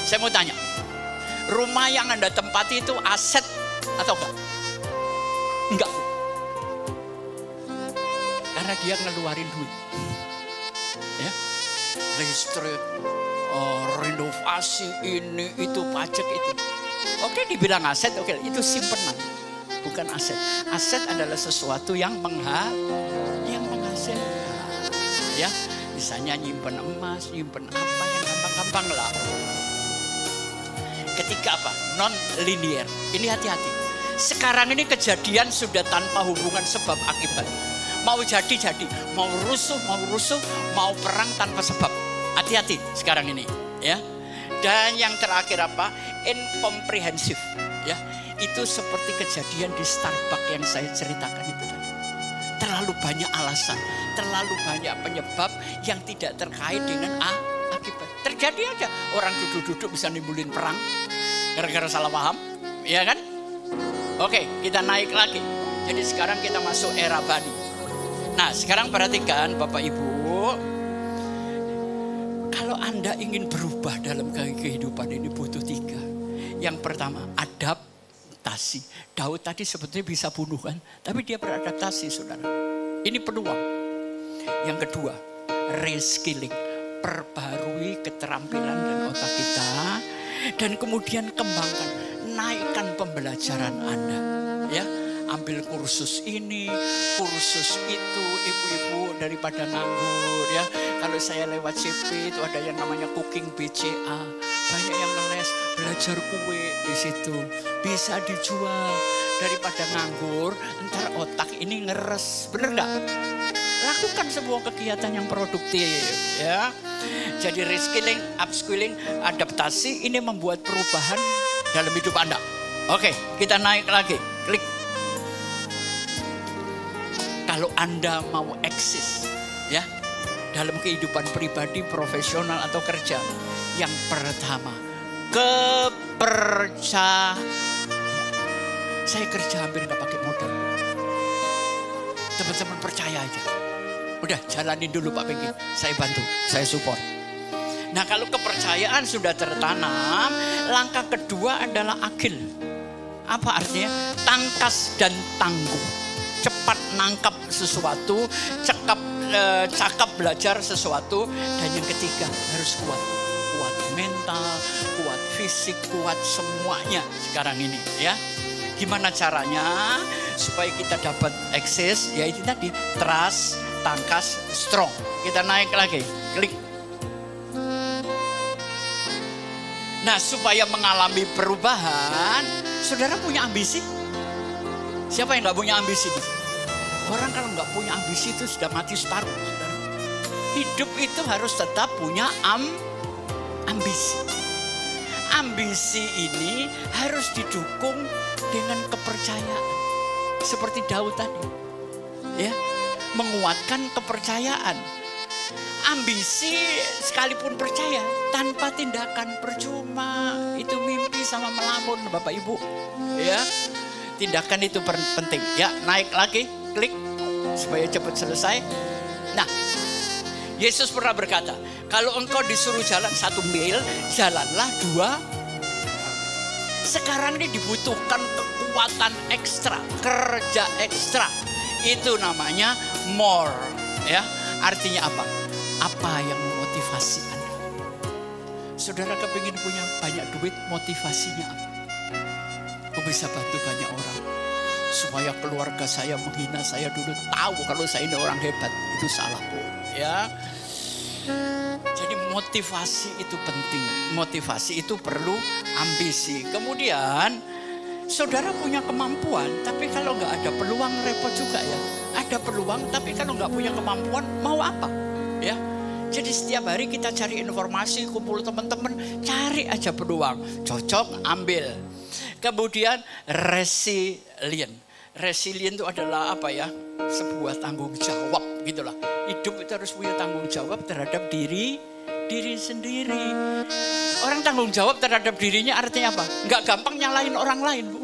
Saya mau tanya, rumah yang Anda tempati itu aset atau enggak? Enggak. Karena dia ngeluarin duit. Ya. Listrik, renovasi ini, itu, pajak itu. Oke, dibilang aset, oke, itu simpenan. Bukan aset. Aset adalah sesuatu yang menghasilkan. Ya, misalnya nyimpen emas, nyimpen apa yang gampang-gampang lah. Ketiga apa? Non linear. Ini hati-hati. Sekarang ini kejadian sudah tanpa hubungan sebab akibat. Mau jadi, mau rusuh, mau perang tanpa sebab. Hati-hati sekarang ini, ya. Dan yang terakhir apa? Incomprehensive, ya. Itu seperti kejadian di Starbucks yang saya ceritakan itu tadi. Terlalu banyak alasan, terlalu banyak penyebab yang tidak terkait dengan akibat. Terjadi aja orang duduk-duduk bisa nimbulin perang gara-gara salah paham, ya kan? Oke, kita naik lagi. Jadi sekarang kita masuk era Bani. Nah, sekarang perhatikan Bapak Ibu, kalau Anda ingin berubah dalam kehidupan ini butuh 3. Yang pertama, adaptasi. Daud tadi sebetulnya bisa bunuh kan, tapi dia beradaptasi, saudara. Ini peluang. Yang kedua, reskilling. Perbarui keterampilan dan otak kita. Dan kemudian kembangkan, naikkan pembelajaran Anda. Ya, ambil kursus ini, kursus itu, ibu-ibu daripada nganggur ya. Kalau saya lewat CP itu ada yang namanya cooking BCA. Banyak yang ngeles, belajar kue di situ. Bisa dijual daripada nganggur, ntar otak ini ngeres. Bener nggak? Lakukan sebuah kegiatan yang produktif ya. Jadi reskilling, upskilling, adaptasi ini membuat perubahan dalam hidup Anda. Oke, kita naik lagi. Klik. Kalau Anda mau eksis ya dalam kehidupan pribadi, profesional atau kerja, yang pertama kepercayaan. Saya kerja hampir nggak pakai modal. Teman-teman percaya aja. Udah jalanin dulu Pak Pengki, saya bantu, saya support. Nah kalau kepercayaan sudah tertanam, langkah kedua adalah agil. Apa artinya? Tangkas dan tangguh. Cepat nangkap sesuatu, cakap belajar sesuatu. Dan yang ketiga harus kuat. Kuat mental, kuat fisik, kuat semuanya sekarang ini ya. Gimana caranya supaya kita dapat eksis? Ya itu tadi, trust, tangkas, strong. Kita naik lagi, klik. Nah supaya mengalami perubahan, saudara punya ambisi? Siapa yang gak punya ambisi? Orang kalau gak punya ambisi itu sudah mati separuh, saudara. Hidup itu harus tetap punya ambisi. Ambisi ini harus didukung dengan kepercayaan. Seperti Daud tadi. Ya, menguatkan kepercayaan. Ambisi sekalipun percaya tanpa tindakan percuma. Itu mimpi sama melamun Bapak Ibu. Ya, tindakan itu penting. Ya, naik lagi, klik supaya cepat selesai. Nah, Yesus pernah berkata, kalau engkau disuruh jalan 1 mil, jalanlah 2. Sekarang ini dibutuhkan kekuatan ekstra, kerja ekstra. Itu namanya more. Ya, artinya apa? Apa yang memotivasi Anda? Saudara kepingin punya banyak duit, motivasinya apa? Aku bisa bantu banyak orang. Supaya keluarga saya menghina saya dulu, tahu kalau saya ini orang hebat. Itu salahku. Ya. Jadi motivasi itu penting. Motivasi itu perlu ambisi. Kemudian saudara punya kemampuan, tapi kalau nggak ada peluang repot juga ya. Ada peluang, tapi kalau nggak punya kemampuan mau apa? Ya. Jadi setiap hari kita cari informasi, kumpul teman-teman, cari aja peluang. Cocok, ambil. Kemudian resilient. Resilient itu adalah apa ya? Sebuah tanggung jawab gitulah. Hidup itu harus punya tanggung jawab terhadap diri sendiri. Orang tanggung jawab terhadap dirinya artinya apa? Nggak gampang nyalain orang lain, Bu.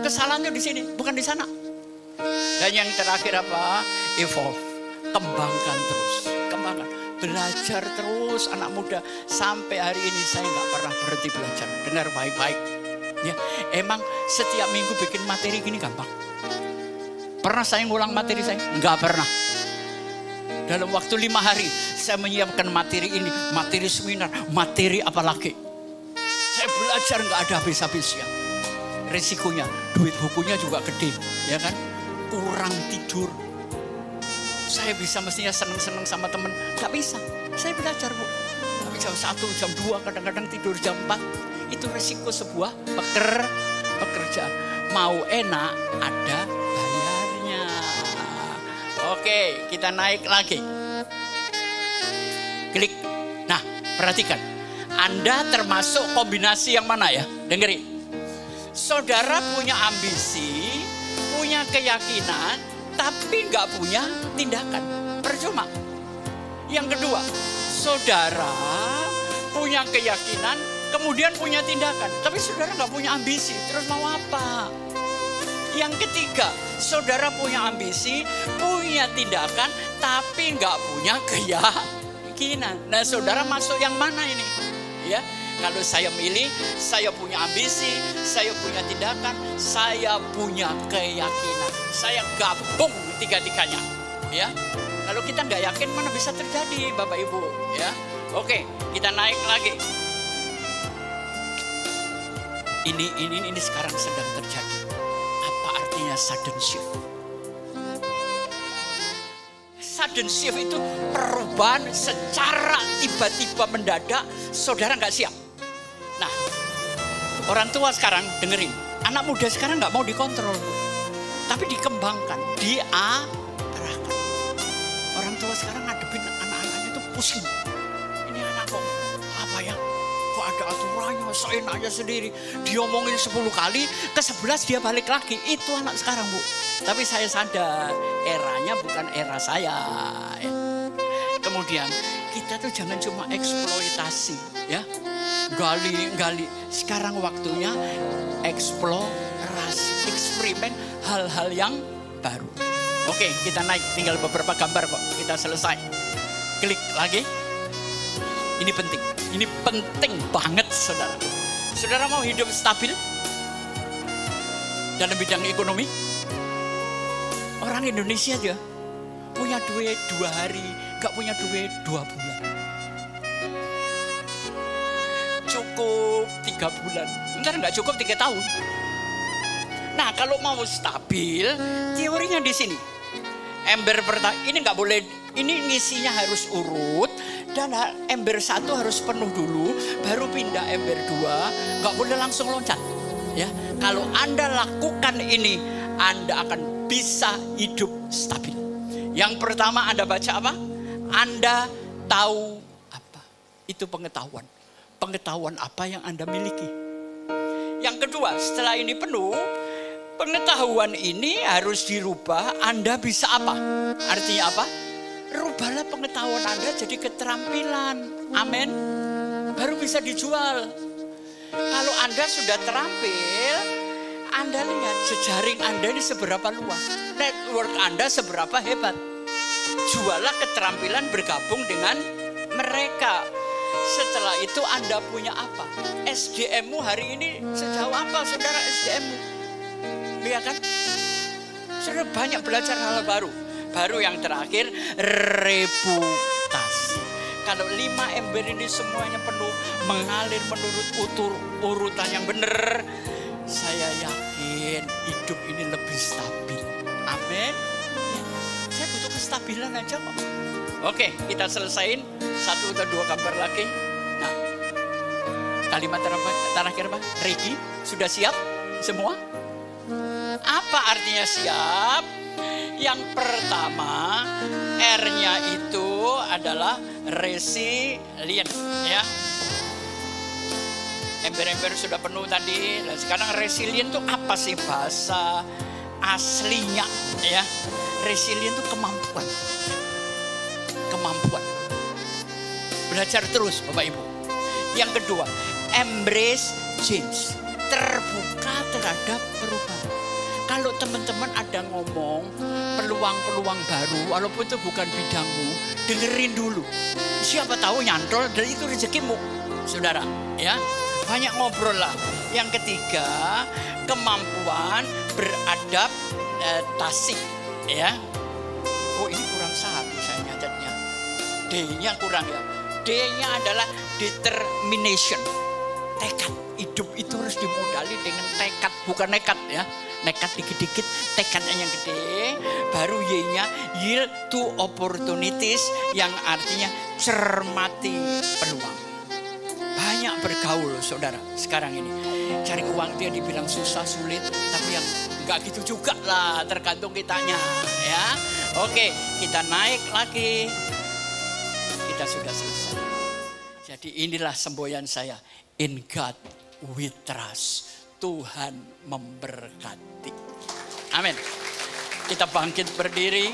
Kesalahannya di sini, bukan di sana. Dan yang terakhir apa? Evolve. Kembangkan terus. Kembangkan. Belajar terus anak muda. Sampai hari ini saya nggak pernah berhenti belajar. Dengar baik-baik. Ya, emang setiap minggu bikin materi gini gampang. Pernah saya ngulang materi saya? Nggak pernah. Dalam waktu 5 hari saya menyiapkan materi ini, materi seminar, materi apa lagi. Saya belajar nggak ada habis-habisnya. Risikonya, duit bukunya juga gede, ya kan? Kurang tidur. Saya bisa mestinya seneng-seneng sama temen, nggak bisa. Saya belajar, Bu. Tapi jam 1, jam 2, kadang-kadang tidur jam 4. Itu resiko sebuah pekerjaan. Mau enak, ada bayarnya. Oke, kita naik lagi. Klik. Nah, perhatikan. Anda termasuk kombinasi yang mana ya? Dengerin. Saudara punya ambisi, punya keyakinan, tapi nggak punya tindakan. Percuma. Yang kedua, saudara punya keyakinan, kemudian punya tindakan. Tapi saudara nggak punya ambisi, terus mau apa? Yang ketiga, saudara punya ambisi, punya tindakan, tapi nggak punya keyakinan. Nah, saudara masuk yang mana ini? Ya, kalau saya milih, saya punya ambisi, saya punya tindakan, saya punya keyakinan. Saya gabung tiga-tiganya. Ya, kalau kita nggak yakin mana bisa terjadi, Bapak Ibu. Ya, oke, kita naik lagi. Ini sekarang sedang terjadi. Apa artinya sudden shift? Sudden shift itu perubahan secara tiba-tiba mendadak, saudara nggak siap. Nah, orang tua sekarang dengerin, anak muda sekarang nggak mau dikontrol, tapi dikembangkan, diarahkan. Orang tua sekarang ngadepin anak-anaknya itu pusing. Ini anak kok apa ya? Kok ada aturannya, seenaknya sendiri. Diomongin 10 kali, ke-11 dia balik lagi. Itu anak sekarang, Bu. Tapi saya sadar, eranya bukan era saya. Kemudian, kita tuh jangan cuma eksploitasi, ya. Gali. Sekarang waktunya eksplorasi, eksperimen hal-hal yang baru. Oke, kita naik. Tinggal beberapa gambar kok. Kita selesai. Klik lagi. Ini penting. Ini penting banget, saudara. Saudara mau hidup stabil dalam bidang ekonomi? Orang Indonesia aja punya duit 2 hari, gak punya duit 2 bulan. Cukup 3 bulan. Entar gak cukup 3 tahun. Nah, kalau mau stabil, teorinya di sini. Ember pertama, ini nggak boleh, ini ngisinya harus urut. Dan ember 1 harus penuh dulu, baru pindah ember 2, nggak boleh langsung loncat. Ya, kalau Anda lakukan ini, Anda akan bisa hidup stabil. Yang pertama Anda baca apa? Anda tahu apa? Itu pengetahuan. Pengetahuan apa yang Anda miliki. Yang kedua, setelah ini penuh, pengetahuan ini harus dirubah. Anda bisa apa? Artinya apa? Rubahlah pengetahuan Anda jadi keterampilan. Amin. Baru bisa dijual. Kalau Anda sudah terampil, Anda lihat jejaring Anda ini seberapa luas. Network Anda seberapa hebat. Jualah keterampilan bergabung dengan mereka. Setelah itu Anda punya apa? SDM-mu hari ini sejauh apa, saudara, SDM-mu? Iya kan? Sudah banyak belajar hal baru. Baru yang terakhir, reputasi. Kalau 5 ember ini semuanya penuh, mengalir menurut urutan yang benar, saya yakin hidup ini lebih stabil. Amin. Saya butuh kestabilan aja kok. Oke, kita selesaiin 1 atau 2 gambar lagi. Nah, kalimat terakhir apa? Ready? Sudah siap semua? Apa artinya siap? Yang pertama, R-nya itu adalah resilient, ya. Ember-ember sudah penuh tadi. Dan sekarang resilient itu apa sih bahasa aslinya ya? Resilient itu kemampuan. Kemampuan. Belajar terus Bapak Ibu. Yang kedua, embrace change. Terbuka terhadap perubahan. Kalau teman-teman ada ngomong peluang-peluang baru, walaupun itu bukan bidangmu, dengerin dulu. Siapa tahu nyantol dan itu rezekimu, saudara. Ya, banyak ngobrol lah. Yang ketiga, kemampuan beradaptasi. Ya, oh ini kurang satu saya nyatetnya. D-nya kurang ya. D-nya adalah determination, tekad. Hidup itu harus dimodali dengan tekad, bukan nekat ya. Nekat dikit-dikit, tekadnya yang gede. Baru Y-nya yield to opportunities, yang artinya cermati peluang. Banyak bergaul saudara sekarang ini. Cari uang dia dibilang susah, sulit, tapi yang enggak gitu juga lah, tergantung kitanya ya. Oke, kita naik lagi. Kita sudah selesai. Jadi inilah semboyan saya. In God we trust. Tuhan memberkati. Amin. Kita bangkit berdiri.